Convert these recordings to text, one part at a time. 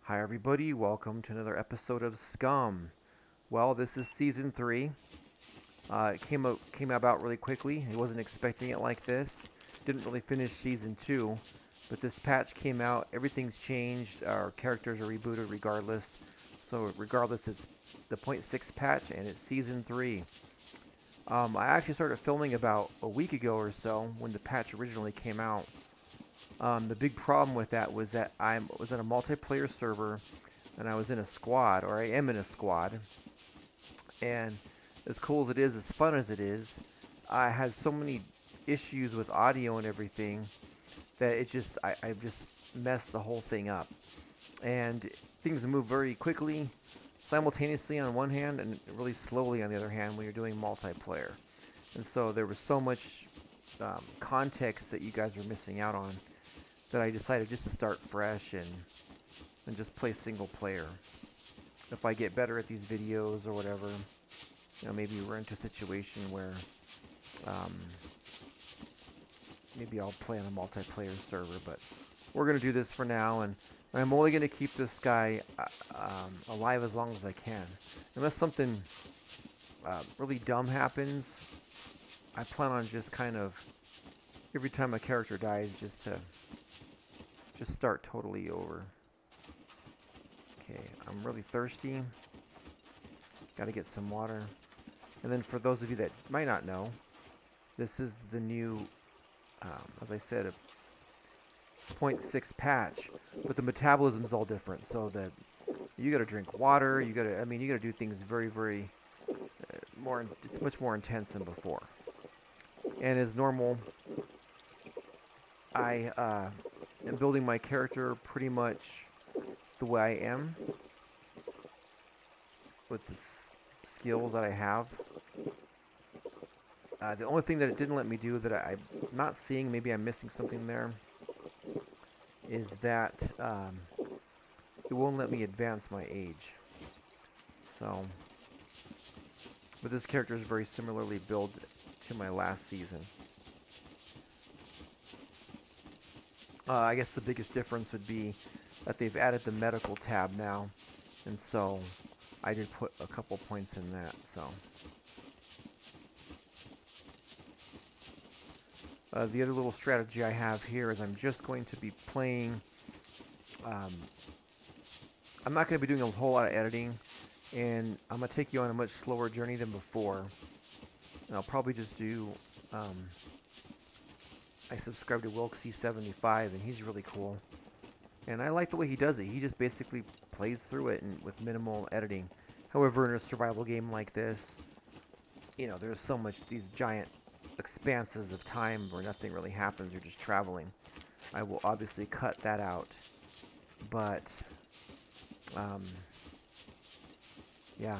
Hi everybody, welcome to another episode of Scum. Well, this is season 3. It came about really quickly. I wasn't expecting it like this. Didn't really finish season 2, but this patch came out. Everything's changed. Our characters are rebooted regardless. So regardless, it's the point 0.6 patch and it's season 3. I actually started filming about a week ago or so when the patch originally came out. The big problem with that was that I was in a multiplayer server and I was in a squad, or I am in a squad. And as cool as it is, as fun as it is, I had so many issues with audio and everything that I just messed the whole thing up. And things move very quickly, simultaneously on one hand, and really slowly on the other hand when you're doing multiplayer. And so there was so much context that you guys were missing out on that I decided just to start fresh and just play single player. If I get better at these videos or whatever, maybe we're into a situation where maybe I'll play on a multiplayer server, but we're going to do this for now, and I'm only going to keep this guy alive as long as I can. Unless something really dumb happens, I plan on just kind of, every time a character dies, just start totally over. Okay, I'm really thirsty. Gotta get some water. And then for those of you that might not know, this is the new, as I said, a 0.6 patch, but the metabolism's all different. So that you gotta drink water. You gotta do things very, very it's much more intense than before. And as normal, I am building my character pretty much the way I am with the skills that I have. The only thing that it didn't let me do that I'm not seeing, maybe I'm missing something there, is that it won't let me advance my age. So, but this character is very similarly built to my last season. I guess the biggest difference would be that they've added the medical tab now, and so I did put a couple points in that. So the other little strategy I have here is I'm just going to be playing. I'm not going to be doing a whole lot of editing, and I'm going to take you on a much slower journey than before. And I'll probably just do. I subscribe to Wilksy75, and he's really cool. And I like the way he does it. He just basically plays through it and with minimal editing. However, in a survival game like this, there's so much, these giant expanses of time where nothing really happens. You're just traveling. I will obviously cut that out. But, yeah.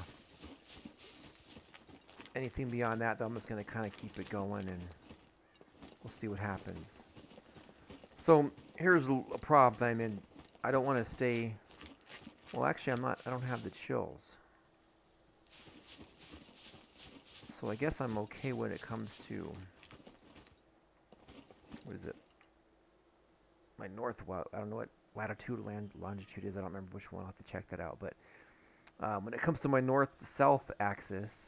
Anything beyond that, though, I'm just going to kind of keep it going, and we'll see what happens. So here's a problem that I'm in. I don't want to stay. Well, actually, I don't have the chills. So I guess I'm okay when it comes to, what is it? My north, I don't know what latitude, longitude is. I don't remember which one. I'll have to check that out. But when it comes to my north-south axis,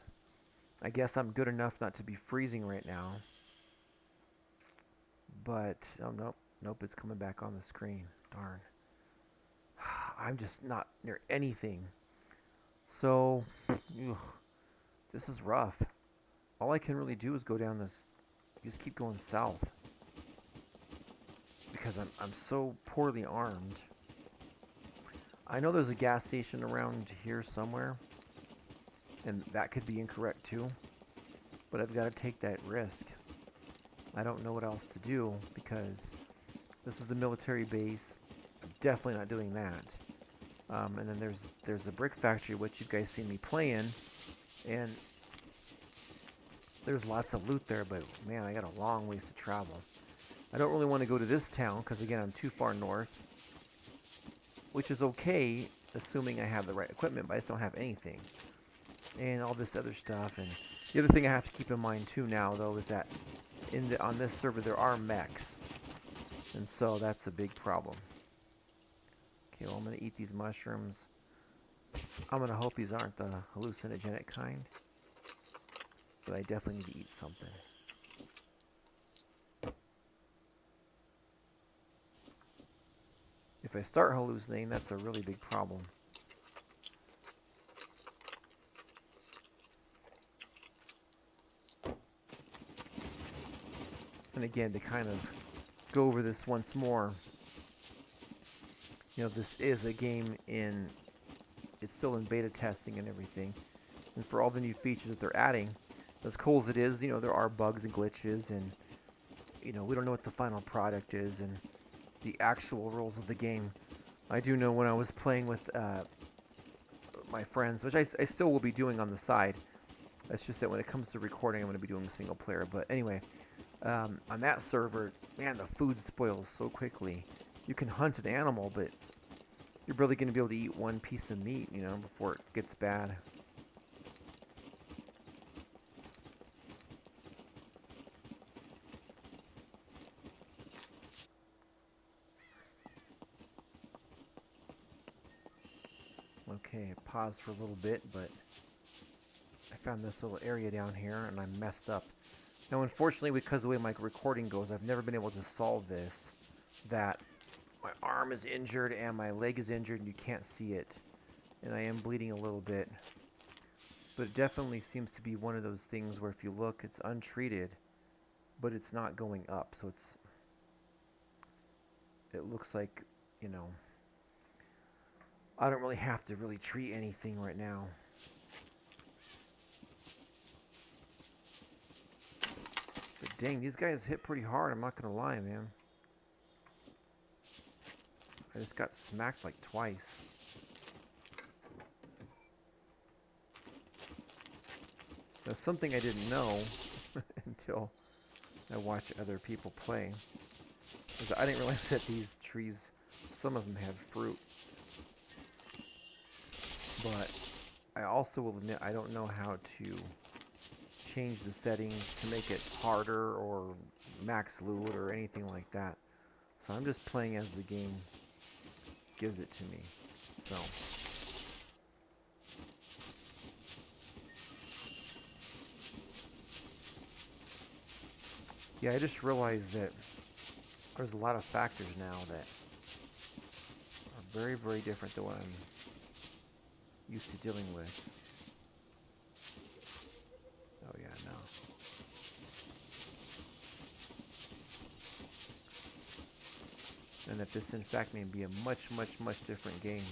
I guess I'm good enough not to be freezing right now. But, oh, nope, it's coming back on the screen. Darn. I'm just not near anything. So, this is rough. All I can really do is go down this, just keep going south. Because I'm so poorly armed. I know there's a gas station around here somewhere. And that could be incorrect too. But I've got to take that risk. I don't know what else to do because this is a military base. I'm definitely not doing that. And then there's a brick factory, which you guys see me playing, and there's lots of loot there. But man, I got a long ways to travel. I don't really want to go to this town because again, I'm too far north, which is okay, assuming I have the right equipment. But I just don't have anything, and all this other stuff. And the other thing I have to keep in mind too now, though, is that on this server there are mechs, and so that's a big problem. Okay, well, I'm going to eat these mushrooms. I'm going to hope these aren't the hallucinogenic kind. But I definitely need to eat something. If I start hallucinating, that's a really big problem. And again, to kind of go over this once more, you know, this is a game it's still in beta testing and everything. And for all the new features that they're adding, as cool as it is, you know, there are bugs and glitches, and, you know, we don't know what the final product is and the actual rules of the game. I do know when I was playing with my friends, which I still will be doing on the side. It's just that when it comes to recording, I'm going to be doing single player. But anyway, on that server, man, the food spoils so quickly. You can hunt an animal, but you're barely going to be able to eat one piece of meat, you know, before it gets bad. Okay, pause for a little bit, but I found this little area down here, and I messed up. Now, unfortunately, because of the way my recording goes, I've never been able to solve this. That my arm is injured and my leg is injured, and you can't see it. And I am bleeding a little bit. But it definitely seems to be one of those things where if you look, it's untreated, but it's not going up. So it looks like, you know, I don't really have to really treat anything right now. But dang, these guys hit pretty hard, I'm not gonna lie, man. I just got smacked like twice. Now, something I didn't know until I watched other people play is I didn't realize that these trees, some of them have fruit. But I also will admit I don't know how to change the settings to make it harder or max loot or anything like that. So I'm just playing as the game gives it to me. So yeah, I just realized that there's a lot of factors now that are very, very different than what I'm used to dealing with. Oh yeah, no. And that this in fact may be a much, much, much different game.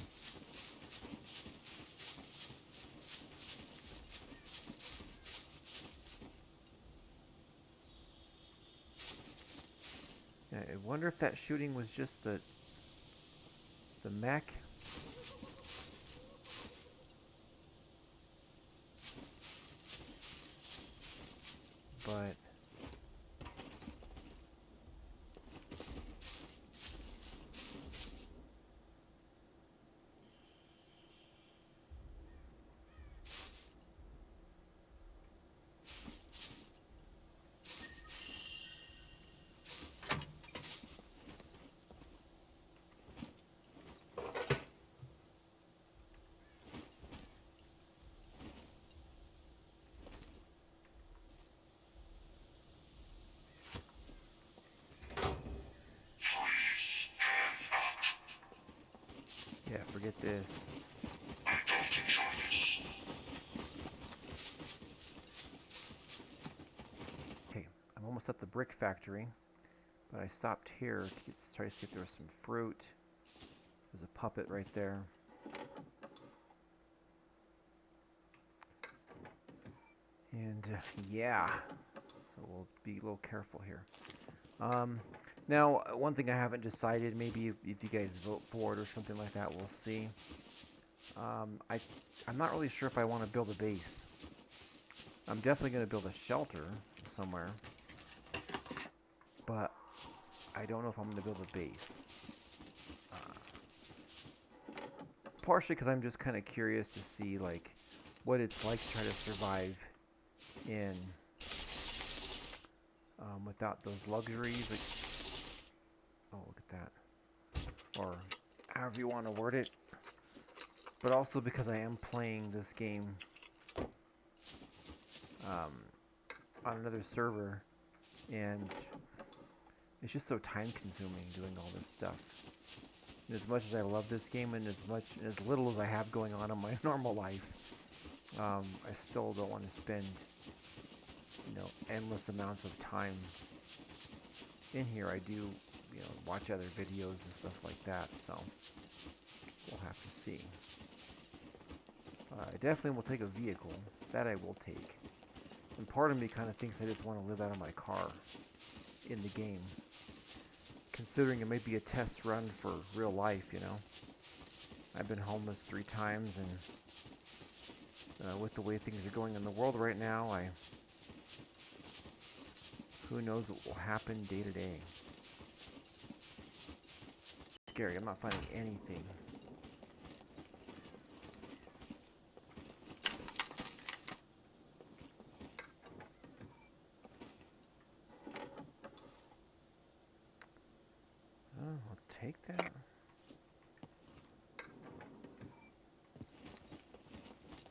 Yeah, I wonder if that shooting was just the mech. But yeah, forget this. Okay, I'm almost at the brick factory, but I stopped here to try to see if there was some fruit. There's a puppet right there. And yeah, so we'll be a little careful here. Now, one thing I haven't decided, maybe if you guys vote for it or something like that, we'll see. I'm not really sure if I want to build a base. I'm definitely going to build a shelter somewhere, but I don't know if I'm going to build a base. Partially because I'm just kind of curious to see like what it's like to try to survive in without those luxuries. Like, oh, look at that. Or however you want to word it, but also because I am playing this game um, on another server, and it's just so time consuming doing all this stuff. And as much as I love this game, and as little as I have going on in my normal life, I still don't want to spend, endless amounts of time in here. I do, watch other videos and stuff like that, so we'll have to see. I definitely will take a vehicle. That I will take. And part of me kind of thinks I just want to live out of my car in the game. Considering it may be a test run for real life, I've been homeless 3 times, and with the way things are going in the world right now, who knows what will happen day to day. Scary. I'm not finding anything. I'll take that.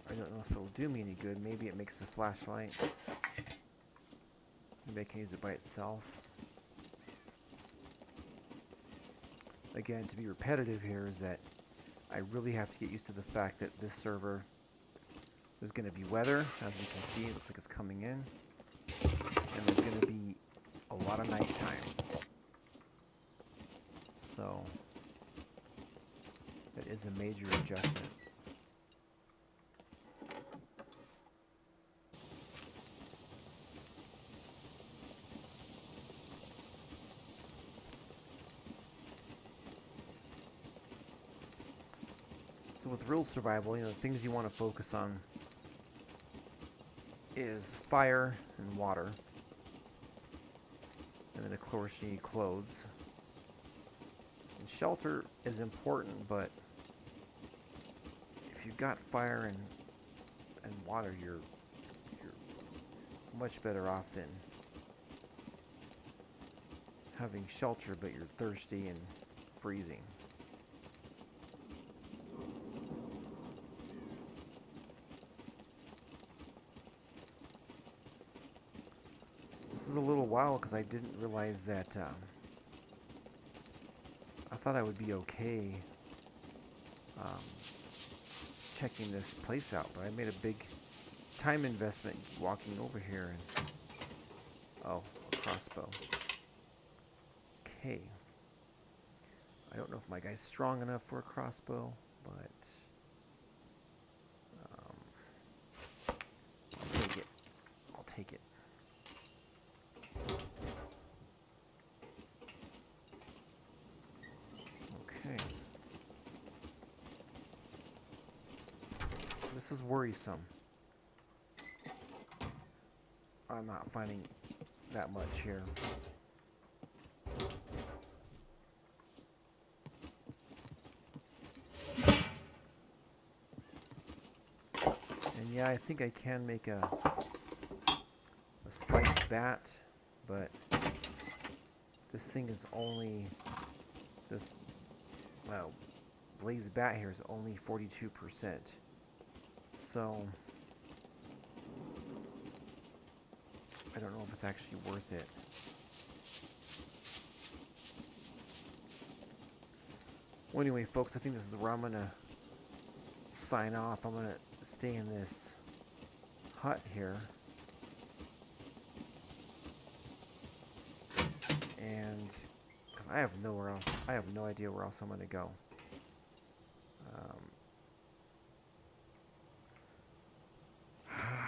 I don't know if it'll do me any good. Maybe it makes a flashlight. Maybe I can use it by itself. Again, to be repetitive here, is that I really have to get used to the fact that this server, there's going to be weather. As you can see, it looks like it's coming in. And there's going to be a lot of nighttime. So, that is a major adjustment. So with real survival, the things you want to focus on is fire and water. And then of course you need clothes. And shelter is important, but if you've got fire and water, you're much better off than having shelter but you're thirsty and freezing. This is a little while because I didn't realize that I thought I would be okay checking this place out, but I made a big time investment walking over here and oh, a crossbow. Okay. I don't know if my guy's strong enough for a crossbow, but I'll take it. I'll take it. Okay. This is worrisome. I'm not finding that much here. And yeah, I think I can make a spiked bat, but this thing is only, this blaze bat here is only 42%. So I don't know if it's actually worth it. Well, anyway, folks, I think this is where I'm going to sign off. I'm going to stay in this hut here. And because I have nowhere else, I have no idea where else I'm going to go.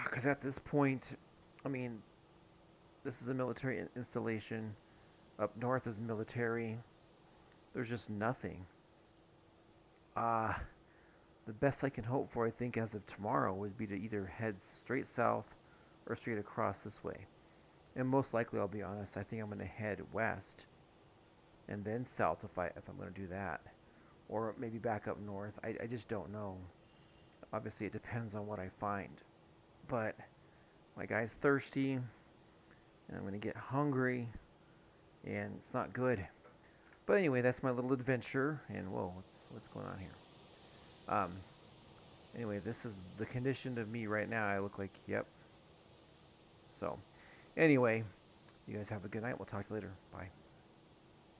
Because at this point, I mean, this is a military installation. Up north is military. There's just nothing. The best I can hope for, I think, as of tomorrow would be to either head straight south or straight across this way. And most likely, I'll be honest, I think I'm going to head west and then south if I'm going to do that. Or maybe back up north. I just don't know. Obviously, it depends on what I find. But my guy's thirsty, and I'm going to get hungry, and it's not good. But anyway, that's my little adventure. And whoa, what's going on here? Um, anyway, this is the condition of me right now. I look like, yep. So, anyway, you guys have a good night. We'll talk to you later. Bye.